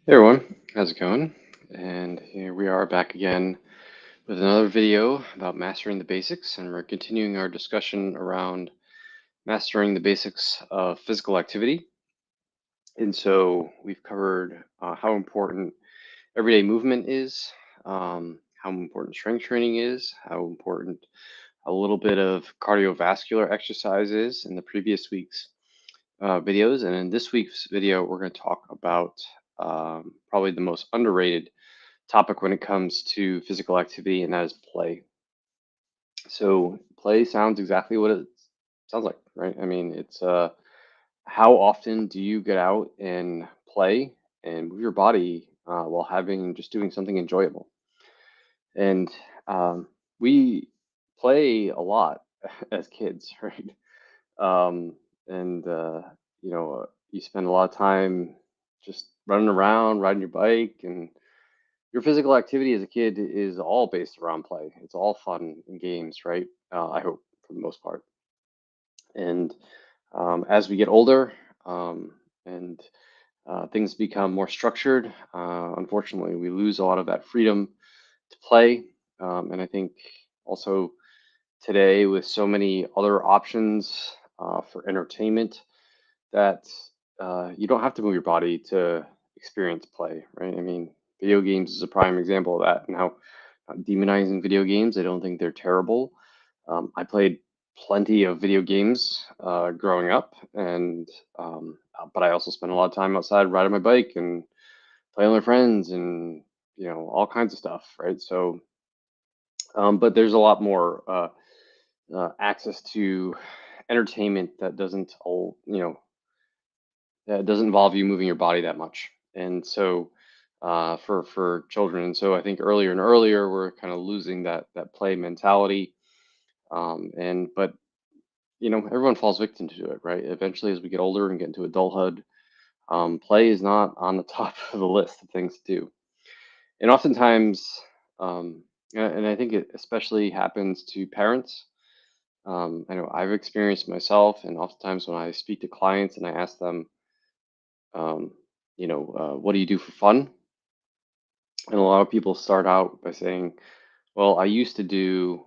Hey everyone, how's it going? And here we are back again with another video about mastering the basics, and we're continuing our discussion around mastering the basics of physical activity. And so we've covered how important everyday movement is, how important strength training is, how important a little bit of cardiovascular exercise is in the previous week's videos. And in this week's video, we're going to talk about probably the most underrated topic when it comes to physical activity, and that is play. So play sounds exactly what it sounds like, right? I mean, it's how often do you get out and play and move your body while having just doing something enjoyable? And we play a lot as kids, right? And you spend a lot of time just running around, riding your bike, and your physical activity as a kid is all based around play. It's all fun and games, right? I hope for the most part. And as we get older and things become more structured, unfortunately, we lose a lot of that freedom to play. And I think also today, with so many other options for entertainment, that you don't have to move your body to experience play, right? I mean, video games is a prime example of that. Now, not demonizing video games, I don't think they're terrible. I played plenty of video games growing up, and but I also spent a lot of time outside riding my bike and playing with my friends and all kinds of stuff, right? So, but there's a lot more access to entertainment that doesn't all it doesn't involve you moving your body that much. And so for children, and so I think earlier and earlier we're kind of losing that play mentality. And but everyone falls victim to it, right? Eventually, as we get older and get into adulthood, play is not on the top of the list of things to do. And oftentimes, and I think it especially happens to parents. I know I've experienced myself, and oftentimes when I speak to clients and I ask them, um, what do you do for fun? And a lot of people start out by saying, well, I used to do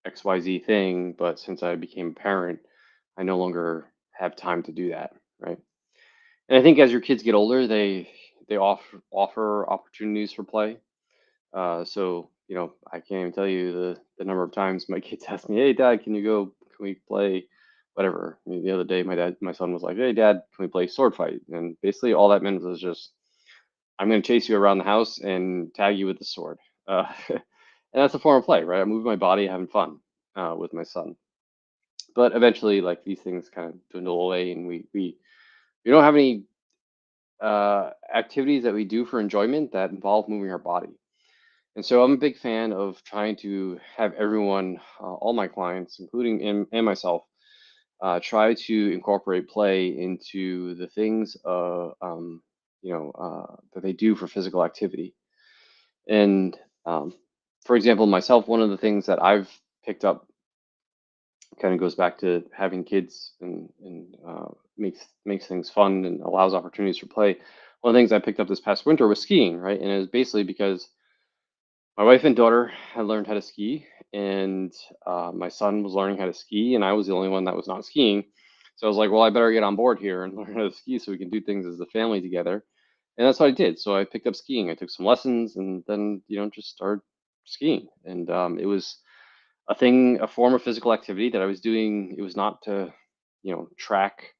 XYZ thing, but since I became a parent, I no longer have time to do that, right? And I think as your kids get older, they offer opportunities for play. So I can't even tell you the number of times my kids ask me, "Hey, Dad, Can we play whatever?" I mean, the other day, my son was like, "Hey, Dad, can we play sword fight?" And basically, all that meant was just, "I'm going to chase you around the house and tag you with the sword." And that's a form of play, right? I'm moving my body, having fun with my son. But eventually, like these things kind of dwindle away, and we don't have any activities that we do for enjoyment that involve moving our body. And so I'm a big fan of trying to have everyone, all my clients, including and myself, try to incorporate play into the things that they do for physical activity. And for example, myself, one of the things that I've picked up kind of goes back to having kids and makes things fun and allows opportunities for play. One of the things I picked up this past winter was skiing, right? And it was basically because my wife and daughter had learned how to ski, and my son was learning how to ski, and I was the only one that was not skiing. So I was like, well, I better get on board here and learn how to ski so we can do things as a family together. And that's what I did. So I picked up skiing. I took some lessons, and then just started skiing. And it was a form of physical activity that I was doing. It was not to, track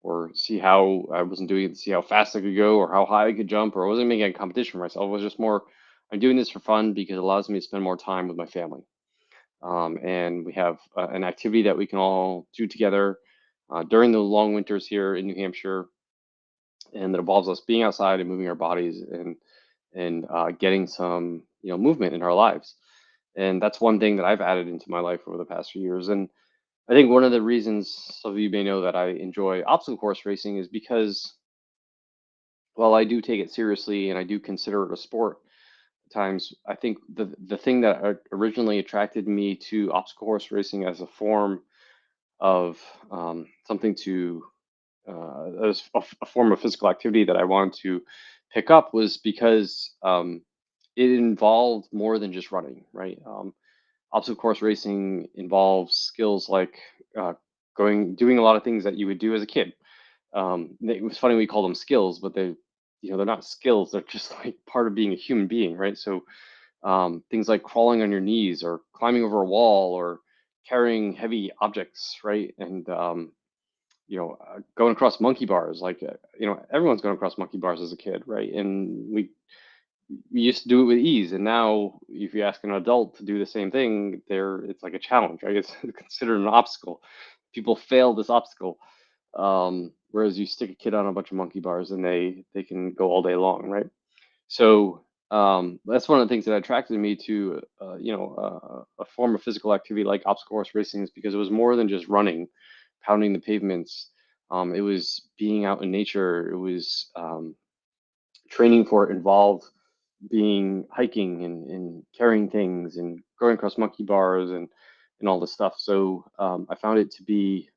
or see how I wasn't doing it to see how fast I could go or how high I could jump, or I wasn't making a competition for myself. It was just more, I'm doing this for fun because it allows me to spend more time with my family. And we have an activity that we can all do together during the long winters here in New Hampshire, and that involves us being outside and moving our bodies and getting some movement in our lives. And that's one thing that I've added into my life over the past few years. And I think one of the reasons some of you may know that I enjoy obstacle course racing is because, well, I do take it seriously and I do consider it a sport at times. I think the thing that originally attracted me to obstacle course racing as a form of something to as a form of physical activity that I wanted to pick up was because it involved more than just running, right? Obstacle course racing involves skills like uh, doing a lot of things that you would do as a kid. It was funny we call them skills, but they're not skills. They're just like part of being a human being, right? So things like crawling on your knees or climbing over a wall or carrying heavy objects, right? And going across monkey bars. Like everyone's gone across monkey bars as a kid, right? And we used to do it with ease, and now if you ask an adult to do the same thing, it's like a challenge, right? It's considered an obstacle. People fail this obstacle, whereas you stick a kid on a bunch of monkey bars and they can go all day long, right? So that's one of the things that attracted me to a form of physical activity like obstacle course racing, is because it was more than just running, pounding the pavements. It was being out in nature. It was training for it involved being hiking and carrying things and going across monkey bars and all this stuff. So I found it to be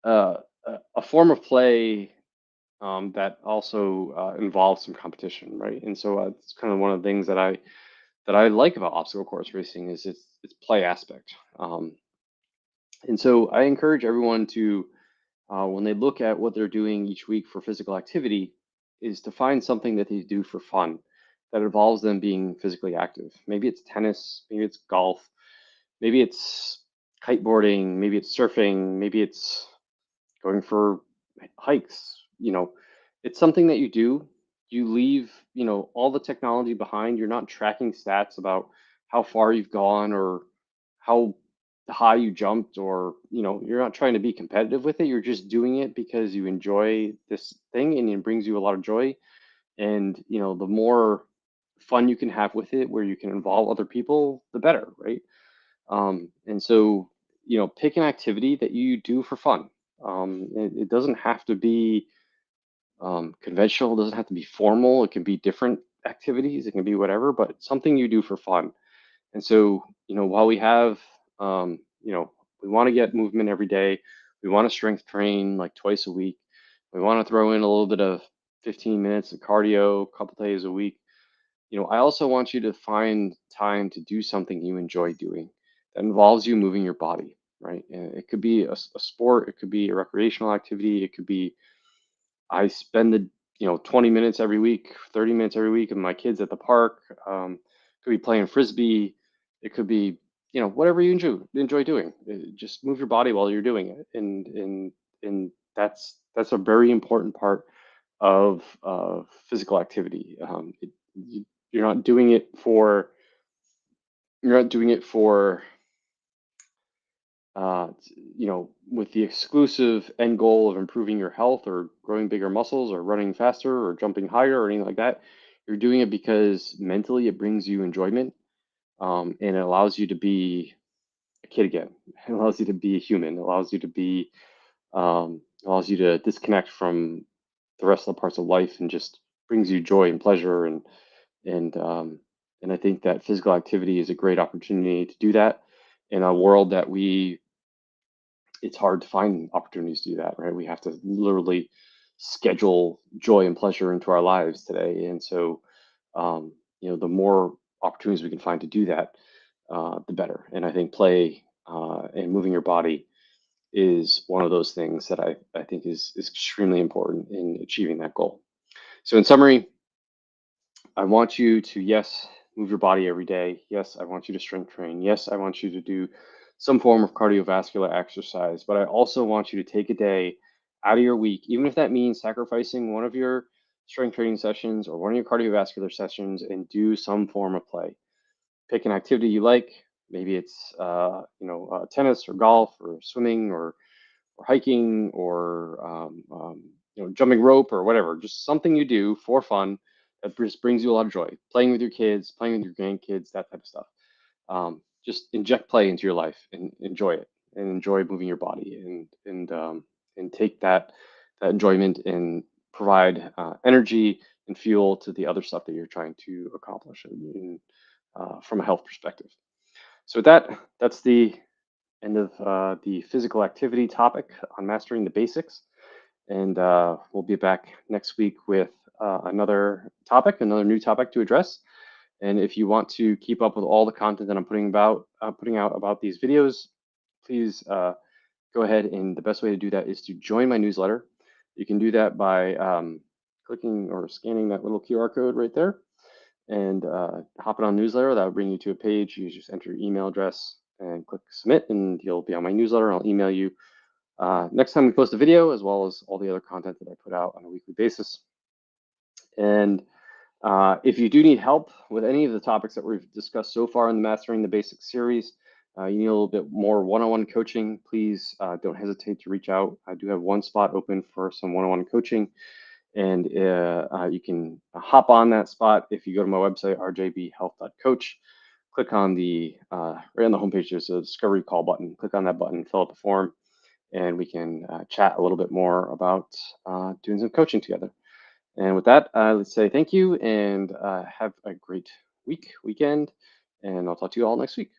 a form of play that also involves some competition, right? And so it's kind of one of the things that I like about obstacle course racing is its play aspect. And so I encourage everyone to, when they look at what they're doing each week for physical activity, is to find something that they do for fun that involves them being physically active. Maybe it's tennis, maybe it's golf, maybe it's kiteboarding, maybe it's surfing, maybe it's going for hikes. It's something that you do. You leave, all the technology behind. You're not tracking stats about how far you've gone or how high you jumped, or, you're not trying to be competitive with it. You're just doing it because you enjoy this thing and it brings you a lot of joy. And, the more fun you can have with it, where you can involve other people, the better, right? And so, pick an activity that you do for fun. It doesn't have to be conventional, it doesn't have to be formal. It can be different activities, it can be whatever, but something you do for fun. And so, while we have, we want to get movement every day, we want to strength train like twice a week, we want to throw in a little bit of 15 minutes of cardio a couple days a week. I also want you to find time to do something you enjoy doing that involves you moving your body, right? And it could be a sport, it could be a recreational activity, it could be I spend 20 minutes every week, 30 minutes every week with my kids at the park. Could be playing frisbee. It could be, whatever you enjoy doing. Just move your body while you're doing it, and that's a very important part of physical activity. You're not doing it for you're not doing it for with the exclusive end goal of improving your health or growing bigger muscles or running faster or jumping higher or anything like that. You're doing it because mentally it brings you enjoyment, and it allows you to be a kid again. It allows you to be a human. It allows you to disconnect from the rest of the parts of life and just brings you joy and pleasure, and um, and I think that physical activity is a great opportunity to do that in a world that it's hard to find opportunities to do that, right? We have to literally schedule joy and pleasure into our lives today. And so, the more opportunities we can find to do that, the better. And I think play and moving your body is one of those things that I think is extremely important in achieving that goal. So, in summary, I want you to, yes, move your body every day. Yes, I want you to strength train. Yes, I want you to do some form of cardiovascular exercise. But I also want you to take a day out of your week, even if that means sacrificing one of your strength training sessions or one of your cardiovascular sessions, and do some form of play. Pick an activity you like. Maybe it's tennis or golf or swimming or hiking or jumping rope or whatever. Just something you do for fun that just brings you a lot of joy. Playing with your kids, playing with your grandkids, that type of stuff. Just inject play into your life and enjoy it, and enjoy moving your body, and take that enjoyment and provide energy and fuel to the other stuff that you're trying to accomplish from a health perspective. So with that, that's the end of the physical activity topic on mastering the basics. And we'll be back next week with another topic, another new topic to address. And if you want to keep up with all the content that I'm putting out about these videos, please go ahead. And the best way to do that is to join my newsletter. You can do that by clicking or scanning that little QR code right there and hopping on newsletter. That will bring you to a page. You just enter your email address and click submit, and you'll be on my newsletter. I'll email you next time we post a video, as well as all the other content that I put out on a weekly basis. And if you do need help with any of the topics that we've discussed so far in the Mastering the Basics series, you need a little bit more one-on-one coaching, please don't hesitate to reach out. I do have one spot open for some one-on-one coaching, and you can hop on that spot if you go to my website, rjbhealth.coach. Click on the, right on the homepage, there's a discovery call button. Click on that button, fill out the form, and we can chat a little bit more about doing some coaching together. And with that, let's say thank you and have a great weekend, and I'll talk to you all next week.